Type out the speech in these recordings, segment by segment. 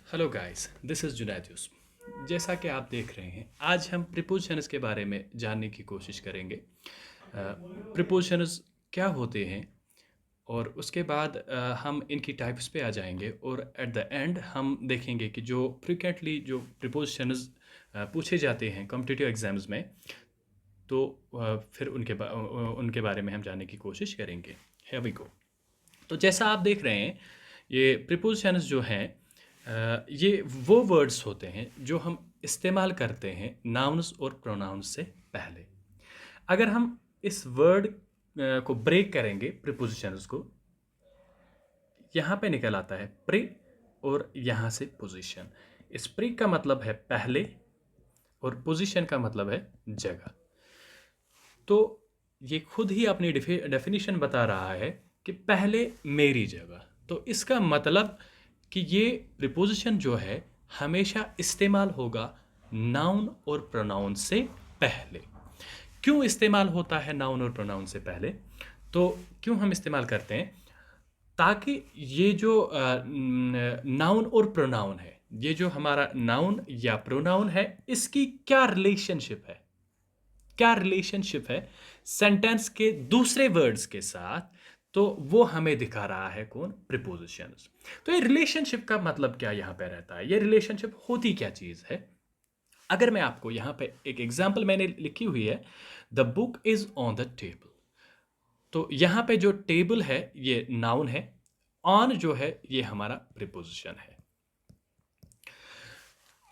Hello guys, this is Junaid Yusuf. जैसा कि आप देख रहे हैं, आज हम प्रीपोजिशंस के बारे में जानने की कोशिश करेंगे। प्रीपोजिशंस क्या होते हैं और उसके बाद हम इनकी टाइप्स पे आ जाएंगे और एट द एंड हम देखेंगे कि जो फ्रिक्वेंटली जो प्रीपोजिशंस पूछे जाते हैं कॉम्पिटिटिव एग्जाम्स में, तो फिर उनके बारे में हम जानने की कोशिश करेंगे। Here we go. तो जैसा आप देख रहे हैं, ये प्रीपोजिशंस जो हैं, ये वो वर्ड्स होते हैं जो हम इस्तेमाल करते हैं नाउन्स और प्रोनाउंस से पहले। अगर हम इस वर्ड को ब्रेक करेंगे, प्रीपोजिशंस को, यहाँ पे निकल आता है प्री और यहाँ से पोजीशन। इस प्री का मतलब है पहले और पोजीशन का मतलब है जगह। तो ये खुद ही अपनी डेफिनेशन बता रहा है कि पहले मेरी जगह। तो इसका मतलब कि ये प्रीपोजिशन जो है हमेशा इस्तेमाल होगा नाउन और प्रोनाउन से पहले। क्यों इस्तेमाल होता है नाउन और प्रोनाउन से पहले? तो क्यों हम इस्तेमाल करते हैं? ताकि ये जो नाउन और प्रोनाउन है, ये जो हमारा नाउन या प्रोनाउन है, इसकी क्या रिलेशनशिप है, क्या रिलेशनशिप है सेंटेंस के दूसरे वर्ड्स के साथ, तो वो हमें दिखा रहा है कौन? प्रीपोजिशंस। तो ये रिलेशनशिप का मतलब क्या यहाँ पे रहता है, ये रिलेशनशिप होती क्या चीज़ है? अगर मैं आपको यहाँ पे एक एग्जांपल मैंने लिखी हुई है, the book is on the table. तो यहाँ पे जो टेबल है ये नाउन है, ऑन जो है ये हमारा प्रीपोजिशन है।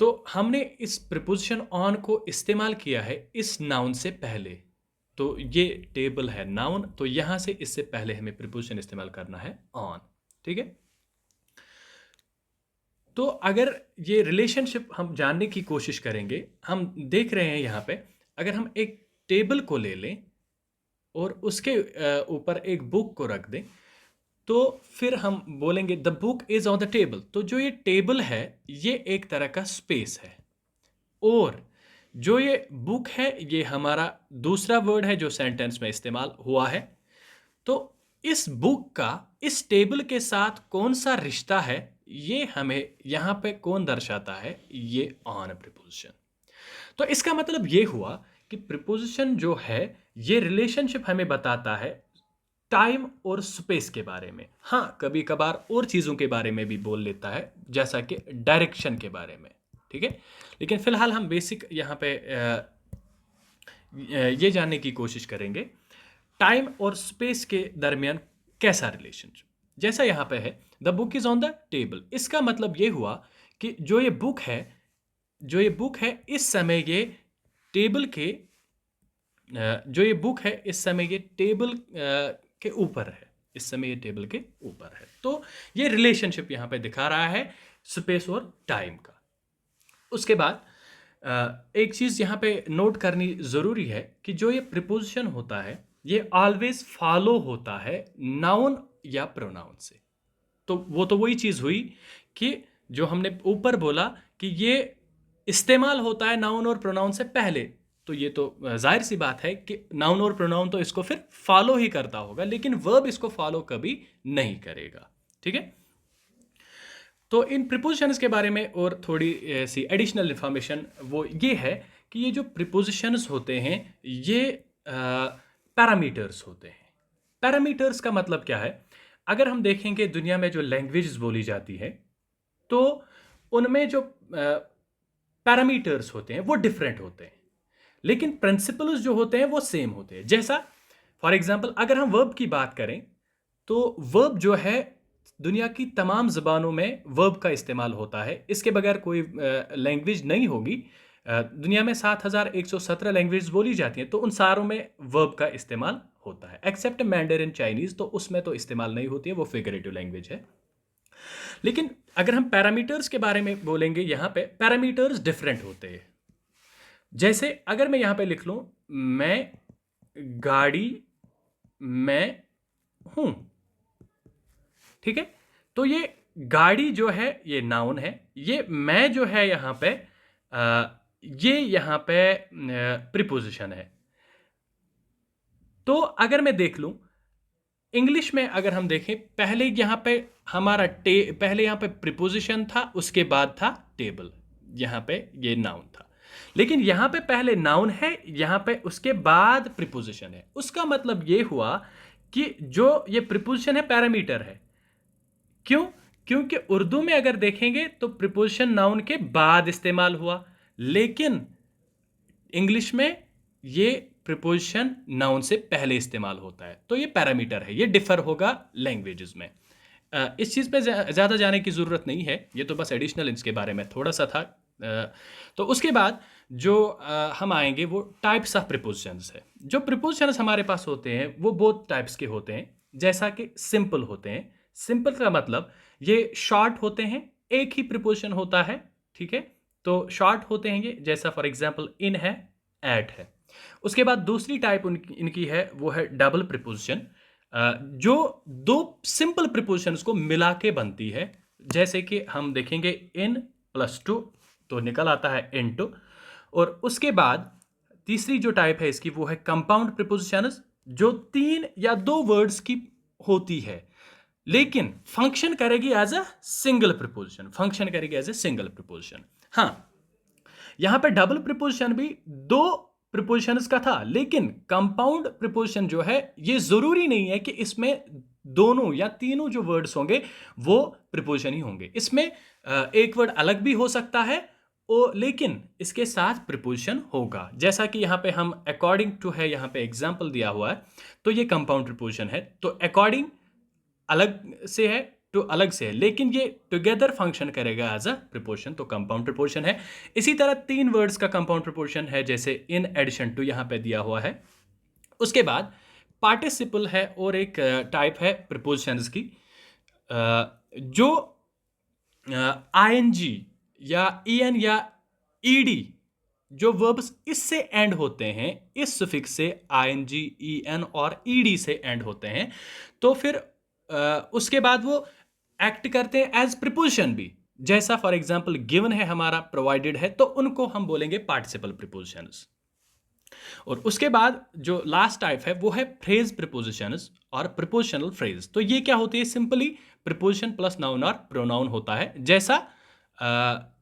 तो हमने इस प्रीपोजिशन ऑन को इस्तेमाल किया है इस नाउन से पहले। तो ये टेबल है नाउन, तो यहां से इससे पहले हमें प्रीपोजिशन इस्तेमाल करना है ऑन। ठीक है। तो अगर ये रिलेशनशिप हम जानने की कोशिश करेंगे, हम देख रहे हैं यहाँ पे, अगर हम एक टेबल को ले लें और उसके ऊपर एक बुक को रख दें, तो फिर हम बोलेंगे the book is on the table. तो जो ये टेबल है ये एक तरह का स्पेस है, और जो ये बुक है ये हमारा दूसरा वर्ड है जो सेंटेंस में इस्तेमाल हुआ है। तो इस बुक का इस टेबल के साथ कौन सा रिश्ता है, ये हमें यहाँ पे कौन दर्शाता है? ये ऑन प्रीपोजिशन। तो इसका मतलब ये हुआ कि प्रीपोजिशन जो है ये रिलेशनशिप हमें बताता है टाइम और स्पेस के बारे में। हाँ, कभी कभार और चीज़ों के बारे में भी बोल लेता है, जैसा कि डायरेक्शन के बारे में। ठीक है। लेकिन फिलहाल हम बेसिक यहाँ पे ये जानने की कोशिश करेंगे टाइम और स्पेस के दरमियान कैसा रिलेशनशिप। जैसा यहाँ पे है the book is on the table, इसका मतलब ये हुआ कि जो ये बुक है इस समय ये टेबल के जो ये बुक है इस समय ये टेबल के ऊपर है, इस समय ये टेबल के ऊपर है। तो ये रिलेशनशिप यहाँ पे दिखा रहा है स्पेस और टाइम का। उसके बाद एक चीज़ यहाँ पे नोट करनी ज़रूरी है कि जो ये प्रीपोजिशन होता है ये ऑलवेज फॉलो होता है नाउन या प्रोनाउन से। तो वही चीज़ हुई कि जो हमने ऊपर बोला कि ये इस्तेमाल होता है नाउन और प्रोनाउन से पहले। तो ये तो जाहिर सी बात है कि नाउन और प्रोनाउन तो इसको फिर फॉलो ही करता होगा, लेकिन वर्ब इसको फॉलो कभी नहीं करेगा। ठीक है। तो इन प्रीपोजिशंस के बारे में और थोड़ी सी एडिशनल इंफॉर्मेशन वो ये है कि ये जो प्रीपोजिशंस होते हैं ये पैरामीटर्स होते हैं। पैरामीटर्स का मतलब क्या है? अगर हम देखेंगे दुनिया में जो लैंग्वेजेस बोली जाती है, तो उनमें जो पैरामीटर्स होते हैं वो डिफरेंट होते हैं, लेकिन प्रिंसिपल्स जो होते हैं वो सेम होते हैं। जैसा फॉर एग्जांपल अगर हम वर्ब की बात करें, तो वर्ब जो है दुनिया की तमाम ज़बानों में वर्ब का इस्तेमाल होता है, इसके बगैर कोई लैंग्वेज नहीं होगी। दुनिया में 7117 लैंग्वेज बोली जाती हैं, तो उन सारों में वर्ब का इस्तेमाल होता है, एक्सेप्ट मैंडरिन चाइनीज़, तो उसमें तो इस्तेमाल नहीं होती है, वो फिगरेटिव लैंग्वेज है। लेकिन अगर हम पैरामीटर्स के बारे में बोलेंगे, यहाँ पे पैरामीटर्स डिफरेंट होते हैं। जैसे अगर मैं यहाँ पे लिख लूँ मैं गाड़ी में हूँ, ठीक है, तो ये गाड़ी जो है ये नाउन है, ये मैं जो है यहाँ पे ये यहाँ पे प्रीपोजिशन है। तो अगर मैं देख लूँ इंग्लिश में अगर हम देखें, पहले यहाँ पे हमारा पहले यहाँ पे प्रीपोजिशन था, उसके बाद था टेबल, यहाँ पे ये नाउन था। लेकिन यहाँ पे पहले नाउन है, यहाँ पे उसके बाद प्रीपोजिशन है। उसका मतलब ये हुआ कि जो ये प्रीपोजिशन है पैरामीटर है। क्यों? क्योंकि उर्दू में अगर देखेंगे तो प्रीपोजिशन नाउन के बाद इस्तेमाल हुआ, लेकिन इंग्लिश में ये प्रीपोजिशन नाउन से पहले इस्तेमाल होता है। तो ये पैरामीटर है, ये डिफर होगा लैंग्वेजेस में। इस चीज़ पे ज़्यादा जाने की ज़रूरत नहीं है, ये तो बस एडिशनल इसके बारे में थोड़ा सा था। तो उसके बाद जो हम आएंगे वो टाइप्स ऑफ प्रीपोजिशंस है। जो प्रीपोजिशंस हमारे पास होते हैं वो बहुत टाइप्स के होते हैं। जैसा कि सिंपल होते हैं। सिंपल का मतलब ये शॉर्ट होते हैं, एक ही प्रीपोजिशन होता है, ठीक है। तो शॉर्ट होते हैं ये, जैसा फॉर एग्जांपल इन है, एट है। उसके बाद दूसरी टाइप इनकी है वो है डबल प्रीपोजिशन, जो दो सिंपल प्रीपोजिशंस को मिला के बनती है। जैसे कि हम देखेंगे इन प्लस टू तो निकल आता है इन टू। और उसके बाद तीसरी जो टाइप है इसकी वो है कंपाउंड प्रीपोजिशंस, जो 3 या 2 वर्ड्स की होती है, लेकिन फंक्शन करेगी as a single preposition, function करेगी एज ए सिंगल प्रीपोजिशन। हाँ, यहां पे डबल प्रीपोजिशन भी 2 प्रीपोजिशंस का था, लेकिन कंपाउंड प्रीपोजिशन जो है ये जरूरी नहीं है कि इसमें दोनों या तीनों जो वर्ड्स होंगे वो प्रीपोजिशन ही होंगे। इसमें एक वर्ड अलग भी हो सकता है, लेकिन इसके साथ प्रीपोजिशन होगा। जैसा कि यहाँ पे हम अकॉर्डिंग टू है, यहाँ पे एग्जाम्पल दिया हुआ है, तो ये कंपाउंड प्रीपोजिशन है। तो अकॉर्डिंग अलग से है, टू अलग से है, लेकिन ये टुगेदर फंक्शन करेगा एज अ प्रीपोजिशन, तो कंपाउंड प्रीपोजिशन है। इसी तरह 3 वर्ड्स का कंपाउंड प्रीपोजिशन है, जैसे इन एडिशन टू यहाँ पे दिया हुआ है। उसके बाद पार्टिसिपल है और एक टाइप है प्रीपोजिशंस की, जो आईएनजी या ईएन या ईडी जो वर्ब्स इससे एंड होते हैं, इस सुफिक्स से आईएनजी, ईएन और ईडी से एंड होते हैं, तो फिर उसके बाद वो एक्ट करते हैं एज प्रीपोजिशन भी। जैसा फॉर एग्जांपल गिवन है हमारा, प्रोवाइडेड है, तो उनको हम बोलेंगे पार्टिसिपल प्रीपोजिशंस। और उसके बाद जो लास्ट टाइप है वो है फ्रेज प्रीपोजिशंस और प्रीपोजिशनल फ्रेज। तो ये क्या होती है? सिंपली प्रीपोजिशन प्लस नाउन और प्रोनाउन होता है। जैसा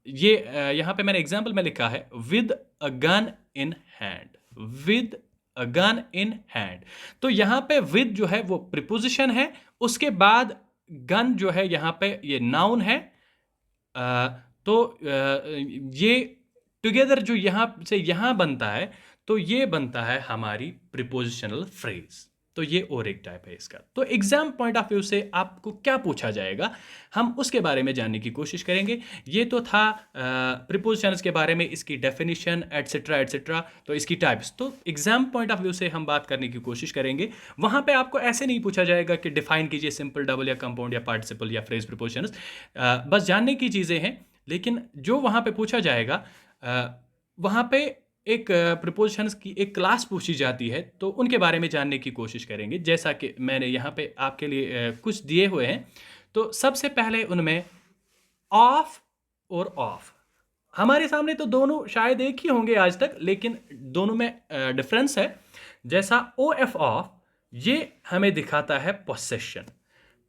ये यहाँ पे मैंने एग्जांपल में लिखा है with a gun in hand, with a gun in hand. तो यहाँ पे विद जो है वो प्रीपोजिशन है, उसके बाद गन जो है यहाँ पे ये नाउन है। तो ये टुगेदर जो यहाँ से यहाँ बनता है, तो ये बनता है हमारी प्रीपोजिशनल फ्रेज। तो ये और एक टाइप है इसका। तो एग्जाम पॉइंट ऑफ व्यू से आपको क्या पूछा जाएगा, हम उसके बारे में जानने की कोशिश करेंगे। ये तो था प्रीपोजिशंस के बारे में, इसकी डेफिनेशन एटसेट्रा एटसेट्रा, तो इसकी टाइप्स। तो एग्जाम पॉइंट ऑफ व्यू से हम बात करने की कोशिश करेंगे। वहाँ पे आपको ऐसे नहीं पूछा जाएगा कि डिफाइन कीजिए सिंपल, डबल या कंपाउंड या पार्टिसिपल या फ्रेज प्रीपोजिशंस, बस जानने की चीज़ें हैं। लेकिन जो वहाँ पे पूछा जाएगा, वहाँ पे एक प्रीपोजिशंस की एक क्लास पूछी जाती है, तो उनके बारे में जानने की कोशिश करेंगे। जैसा कि मैंने यहाँ पे आपके लिए कुछ दिए हुए हैं। तो सबसे पहले उनमें ऑफ और ऑफ, हमारे सामने तो दोनों शायद एक ही होंगे आज तक, लेकिन दोनों में डिफरेंस है। जैसा ओ एफ ऑफ, ये हमें दिखाता है पोसेशन।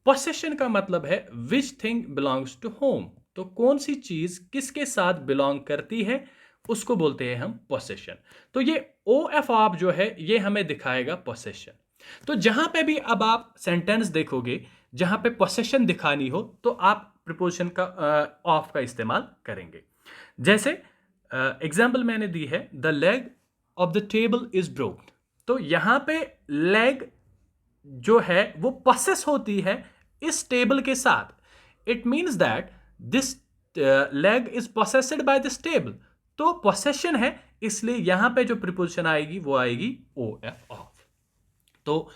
पोसेशन का मतलब है which thing belongs to home, तो कौन सी चीज किसके साथ बिलोंग करती है, उसको बोलते हैं हम पोसेशन। तो ये ओ एफ ऑफ जो है ये हमें दिखाएगा पोसेशन। तो जहां पे भी अब आप सेंटेंस देखोगे जहां पे पोसेशन दिखानी हो, तो आप प्रीपोजिशन का ऑफ का इस्तेमाल करेंगे। जैसे एग्जाम्पल मैंने दी है, the leg of the table is broken. तो यहां पे लेग जो है वो पोसेस होती है इस टेबल के साथ। It means that this leg is possessed by this table. तो पोसेशन है, इसलिए यहां पे जो प्रीपोजिशन आएगी वो आएगी ओ एफ ऑफ। तो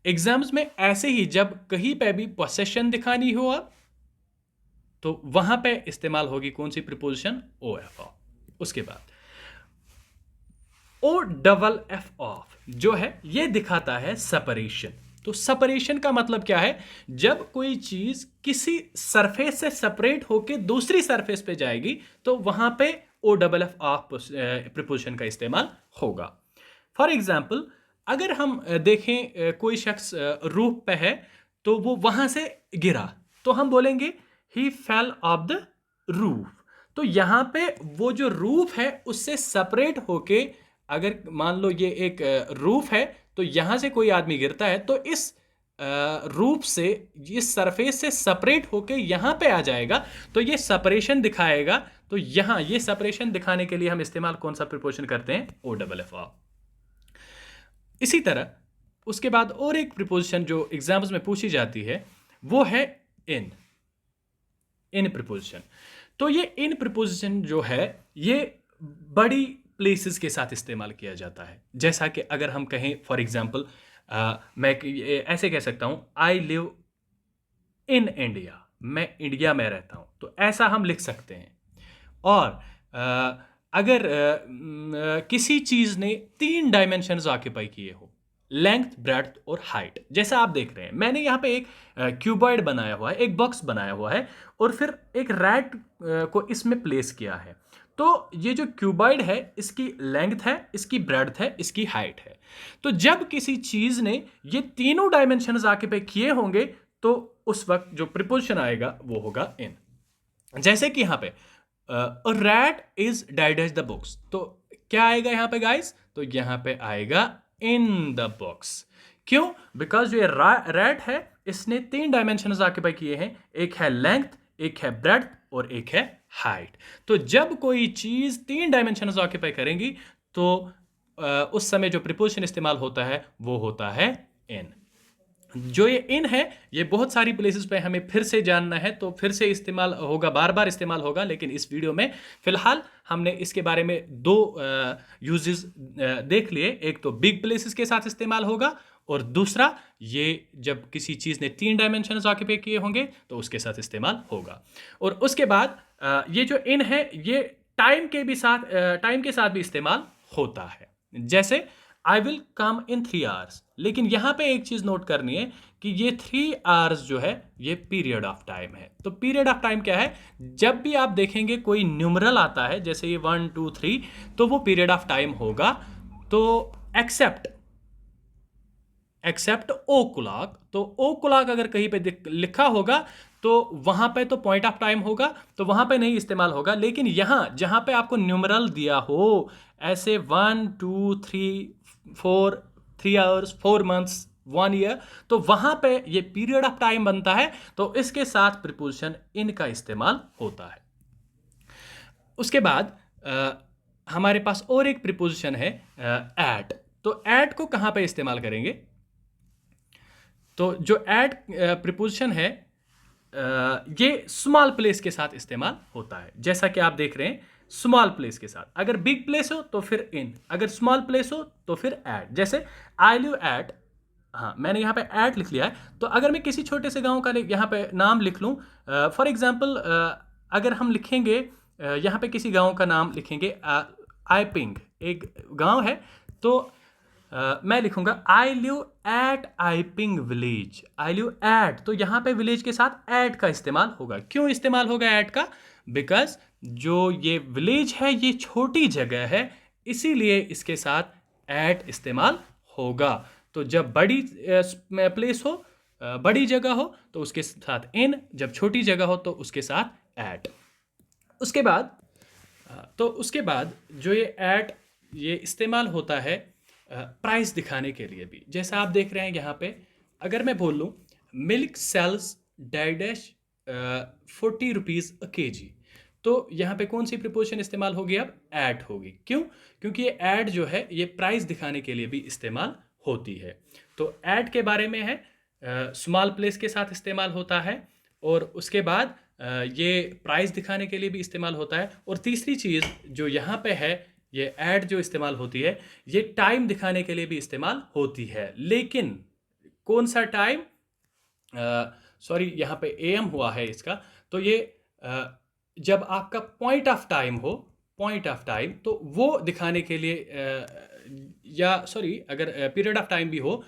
एग्जाम्स में ऐसे ही जब कहीं पे भी पोसेशन दिखानी हो आप, तो वहां पे इस्तेमाल होगी कौन सी प्रीपोजिशन? O F of. उसके बाद ओ डबल एफ ऑफ जो है ये दिखाता है सेपरेशन। तो सेपरेशन का मतलब क्या है? जब कोई चीज किसी सरफेस से सेपरेट होकर दूसरी सरफेस पे जाएगी, तो वहां पे O double F off preposition का इस्तेमाल होगा। फॉर एग्जाम्पल अगर हम देखें कोई शख्स रूफ पे है तो वो वहां से गिरा, तो हम बोलेंगे ही फेल ऑफ द रूफ। तो यहाँ पे वो जो रूफ है उससे सेपरेट होके, अगर मान लो ये एक रूफ है, तो यहाँ से कोई आदमी गिरता है तो इस रूफ से, इस सरफेस से सेपरेट होके यहाँ पे आ जाएगा, तो ये सेपरेशन दिखाएगा। तो यहाँ ये सेपरेशन दिखाने के लिए हम इस्तेमाल कौन सा प्रिपोजिशन करते हैं? O double F R. इसी तरह उसके बाद और एक प्रिपोजिशन जो एग्जाम्स में पूछी जाती है वो है इन। इन प्रिपोजिशन, तो ये इन प्रिपोजिशन जो है ये बड़ी प्लेसेस के साथ इस्तेमाल किया जाता है। जैसा कि अगर हम कहें फॉर एग्जांपल, मैं ऐसे कह सकता हूं आई लिव इन इंडिया, मैं इंडिया में रहता हूं, तो ऐसा हम लिख सकते हैं। और अगर किसी चीज ने 3 डायमेंशंस ऑक्यूपाई किए हो, लेंथ, ब्रेड्थ और हाइट, जैसा आप देख रहे हैं मैंने यहाँ पे एक क्यूबॉइड बनाया हुआ है, एक बॉक्स बनाया हुआ है, और फिर एक रैट को इसमें प्लेस किया है। तो ये जो क्यूबॉइड है इसकी लेंथ है, इसकी ब्रेड्थ है, इसकी हाइट है। तो जब किसी चीज ने ये तीनों डायमेंशंस ऑक्यूपाई किए होंगे तो उस वक्त जो प्रिपोजिशन आएगा वो होगा इन। जैसे कि यहाँ पे rat is dash the books, तो क्या आएगा यहाँ पे गाइस? तो यहाँ पे आएगा इन द बॉक्स। क्यों? बिकॉज जो रैट है इसने 3 डायमेंशंस ऑक्यूपाई किए हैं, एक है लेंथ, एक है ब्रेड्थ और एक है हाइट। तो जब कोई चीज 3 डायमेंशंस ऑक्यूपाई करेंगी तो उस समय जो प्रिपोजिशन इस्तेमाल होता है वो होता है इन। जो ये इन है ये बहुत सारी प्लेसेस पे हमें फिर से जानना है, तो फिर से इस्तेमाल होगा, बार बार इस्तेमाल होगा, लेकिन इस वीडियो में फिलहाल हमने इसके बारे में 2 यूजेस देख लिए। एक तो बिग प्लेसेस के साथ इस्तेमाल होगा, और दूसरा ये जब किसी चीज़ ने 3 डायमेंशंस ऑक्यूपाई किए होंगे तो उसके साथ इस्तेमाल होगा। और उसके बाद ये जो इन है ये टाइम के साथ भी इस्तेमाल होता है। जैसे I will come in 3 hours, लेकिन यहां पे एक चीज नोट करनी है कि ये 3 आवर्स जो है ये पीरियड ऑफ टाइम है। तो पीरियड ऑफ टाइम क्या है? जब भी आप देखेंगे कोई न्यूमरल आता है जैसे ये 1 2 3, तो वो पीरियड ऑफ टाइम होगा। तो एक्सेप्ट ओ क्लॉक, तो ओ क्लॉक अगर कहीं पे लिखा होगा तो वहां पे तो पॉइंट ऑफ टाइम होगा, तो वहां पे नहीं इस्तेमाल होगा। लेकिन यहां जहां पे आपको न्यूमरल दिया हो, ऐसे 1 2 3 4, 3 आवर्स, 4 मंथ्स, 1 ईयर, तो वहां पे ये पीरियड ऑफ टाइम बनता है, तो इसके साथ प्रिपोजिशन इन का इस्तेमाल होता है। उसके बाद हमारे पास और एक प्रिपोजिशन है एट। तो एट को कहां पे इस्तेमाल करेंगे? तो जो एट प्रिपोजिशन है ये स्मॉल प्लेस के साथ इस्तेमाल होता है। जैसा कि आप देख रहे हैं स्मॉल प्लेस के साथ, अगर बिग प्लेस हो तो फिर इन, अगर स्मॉल प्लेस हो तो फिर एट। जैसे आई लिव एट, हाँ मैंने यहाँ पे एट लिख लिया है, तो अगर मैं किसी छोटे से गांव का यहाँ पे नाम लिख लूँ, फॉर एग्जांपल अगर हम लिखेंगे यहाँ पे किसी गांव का नाम लिखेंगे, आईपिंग एक गांव है, तो मैं लिखूंगा I live at आईपिंग village. I live at, तो यहां पे विलेज के साथ एट का इस्तेमाल होगा। क्यों इस्तेमाल होगा एट का? बिकॉज जो ये विलेज है ये छोटी जगह है, इसीलिए इसके साथ एट इस्तेमाल होगा। तो जब बड़ी प्लेस हो, बड़ी जगह हो, तो उसके साथ इन, जब छोटी जगह हो तो उसके साथ एट। उसके बाद उसके बाद जो ये एट ये इस्तेमाल होता है प्राइस दिखाने के लिए भी। जैसा आप देख रहे हैं यहाँ पे, अगर मैं बोल लूँ milk sells dash 40 rupees a KG, तो यहाँ पे कौन सी प्रिपोजिशन इस्तेमाल होगी? अब एट होगी। क्यों? क्योंकि ये एट जो है ये प्राइस दिखाने के लिए भी इस्तेमाल होती है। तो एट के बारे में है, स्मॉल प्लेस के साथ इस्तेमाल होता है, और उसके बाद ये प्राइस दिखाने के लिए भी इस्तेमाल होता है। और तीसरी चीज़ जो यहाँ पे है, ये एट जो इस्तेमाल होती है ये टाइम दिखाने के लिए भी इस्तेमाल होती है। लेकिन कौन सा टाइम? सॉरी यहाँ पे एम हुआ है इसका, तो ये जब आपका पॉइंट ऑफ टाइम हो, पॉइंट ऑफ टाइम, तो वो दिखाने के लिए या सॉरी अगर पीरियड ऑफ टाइम भी हो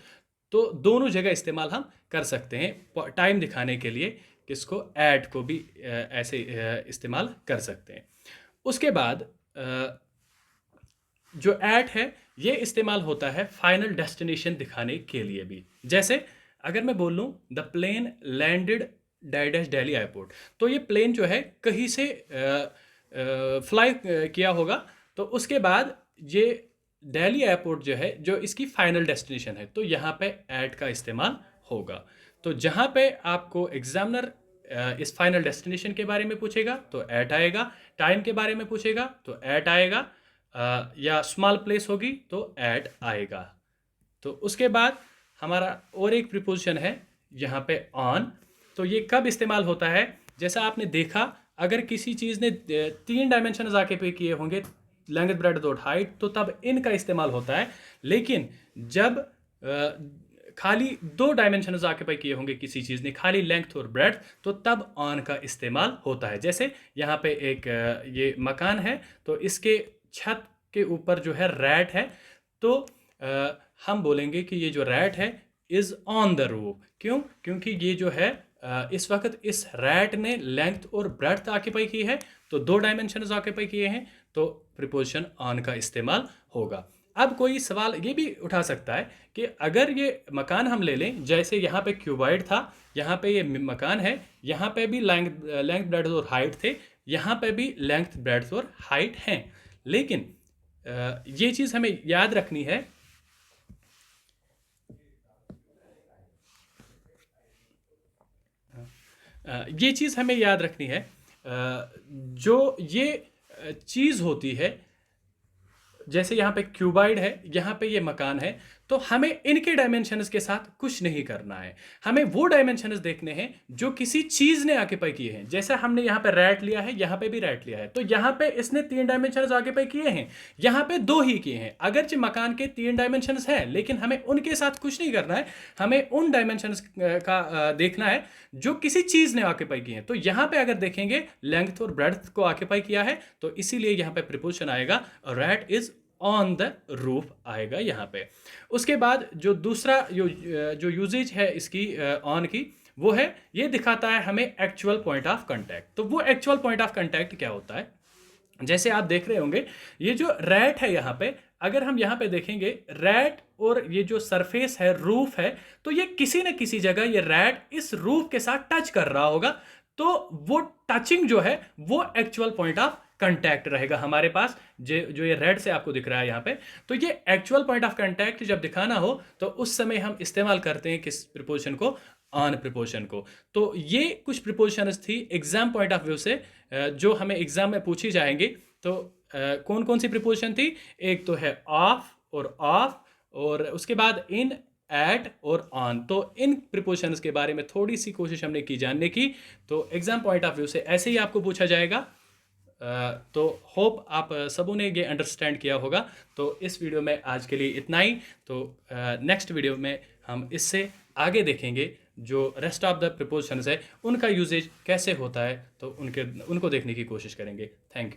तो दोनों जगह इस्तेमाल हम कर सकते हैं। टाइम दिखाने के लिए किसको? एट को भी ऐसे इस्तेमाल कर सकते हैं। उसके बाद जो एट है ये इस्तेमाल होता है फाइनल डेस्टिनेशन दिखाने के लिए भी। जैसे अगर मैं बोल लूँ the plane landed dash Delhi airport, तो ये प्लेन जो है कहीं से फ्लाई किया होगा, तो उसके बाद ये दिल्ली एयरपोर्ट जो है जो इसकी फाइनल डेस्टिनेशन है, तो यहाँ पे एट का इस्तेमाल होगा। तो जहाँ पे आपको एग्जामिनर इस फाइनल डेस्टिनेशन के बारे में पूछेगा तो एट आएगा, टाइम के बारे में पूछेगा तो एट आएगा, या स्मॉल प्लेस होगी तो एट आएगा। तो उसके बाद हमारा और एक प्रीपोजिशन है यहाँ पे ऑन। तो ये कब इस्तेमाल होता है? जैसा आपने देखा, अगर किसी चीज़ ने 3 डायमेंशन आके पे किए होंगे, लेंथ ब्रेड्थ और हाइट, तो तब इनका इस्तेमाल होता है। लेकिन जब खाली 2 डायमेंशन आके किए होंगे किसी चीज़ ने, खाली लेंथ और ब्रेड्थ, तो तब ऑन का इस्तेमाल होता है। जैसे यहाँ पे एक ये मकान है, तो इसके छत के ऊपर जो है रैट है, तो हम बोलेंगे कि ये जो रैट है इज़ ऑन द रूफ। क्यों? क्योंकि ये जो है इस वक्त इस रैट ने लेंथ और ब्रेड्थ ऑक्यूपाई की है, तो 2 डायमेंशन ऑक्यूपाई किए हैं, तो प्रीपोजिशन ऑन का इस्तेमाल होगा। अब कोई सवाल ये भी उठा सकता है कि अगर ये मकान हम ले लें, जैसे यहाँ पे क्यूबॉइड था, यहाँ पे ये मकान है, यहाँ पे भी लेंथ ब्रेड्थ और हाइट थे, यहाँ पे भी लेंथ ब्रेड्थ और हाइट हैं। लेकिन ये चीज़ हमें याद रखनी है, ये चीज़ हमें याद रखनी है, जो ये चीज़ होती है, जैसे यहाँ पे क्यूबाइड है, यहाँ पे ये मकान है, तो हमें इनके डायमेंशंस के साथ कुछ नहीं करना है। हमें वो डायमेंशंस देखने हैं जो किसी चीज़ ने ऑक्यूपाई किए हैं। जैसे हमने यहाँ पे रैट लिया है, यहाँ पे भी रैट लिया है, तो यहाँ पे इसने 3 डायमेंशंस ऑक्यूपाई किए हैं, यहाँ पे 2 ही किए हैं। अगरचे मकान के 3 डायमेंशंस हैं, लेकिन हमें उनके साथ कुछ नहीं करना है। हमें उन डायमेंशंस का देखना है जो किसी चीज़ ने ऑक्यूपाई किए हैं। तो यहाँ पे अगर देखेंगे लेंथ और ब्रेड्थ को ऑक्यूपाई किया है, तो इसीलिए यहाँ पे प्रीपोजिशन आएगा rat is on the roof आएगा यहाँ पे। उसके बाद जो दूसरा जो यूजेज है इसकी ऑन की, वो है ये दिखाता है हमें एक्चुअल पॉइंट ऑफ कांटेक्ट। तो वो एक्चुअल पॉइंट ऑफ कांटेक्ट क्या होता है? जैसे आप देख रहे होंगे ये जो रैट है यहाँ पे, अगर हम यहाँ पे देखेंगे रैट और ये जो सरफेस है रूफ है, तो ये किसी न किसी जगह ये रैट इस रूफ के साथ टच कर रहा होगा, तो वो टचिंग जो है वो एक्चुअल पॉइंट ऑफ कांटेक्ट रहेगा हमारे पास। जो ये रेड से आपको दिख रहा है यहाँ पे, तो ये एक्चुअल पॉइंट ऑफ कांटेक्ट जब दिखाना हो तो उस समय हम इस्तेमाल करते हैं किस प्रीपोजिशन को? ऑन प्रीपोजिशन को। तो ये कुछ प्रीपोजिशंस थी एग्जाम पॉइंट ऑफ व्यू से, जो हमें एग्जाम में पूछी जाएंगी। तो कौन कौन सी प्रीपोजिशन थी? एक तो है ऑफ और उसके बाद इन, एट और ऑन। तो इन प्रीपोजिशंस के बारे में थोड़ी सी कोशिश हमने की जानने की। तो एग्जाम पॉइंट ऑफ व्यू से ऐसे ही आपको पूछा जाएगा। तो होप आप सबों ने ये अंडरस्टैंड किया होगा। तो इस वीडियो में आज के लिए इतना ही। तो नेक्स्ट वीडियो में हम इससे आगे देखेंगे जो रेस्ट ऑफ द प्रीपोजिशंस है उनका यूजेज कैसे होता है, तो उनको देखने की कोशिश करेंगे। Thank you.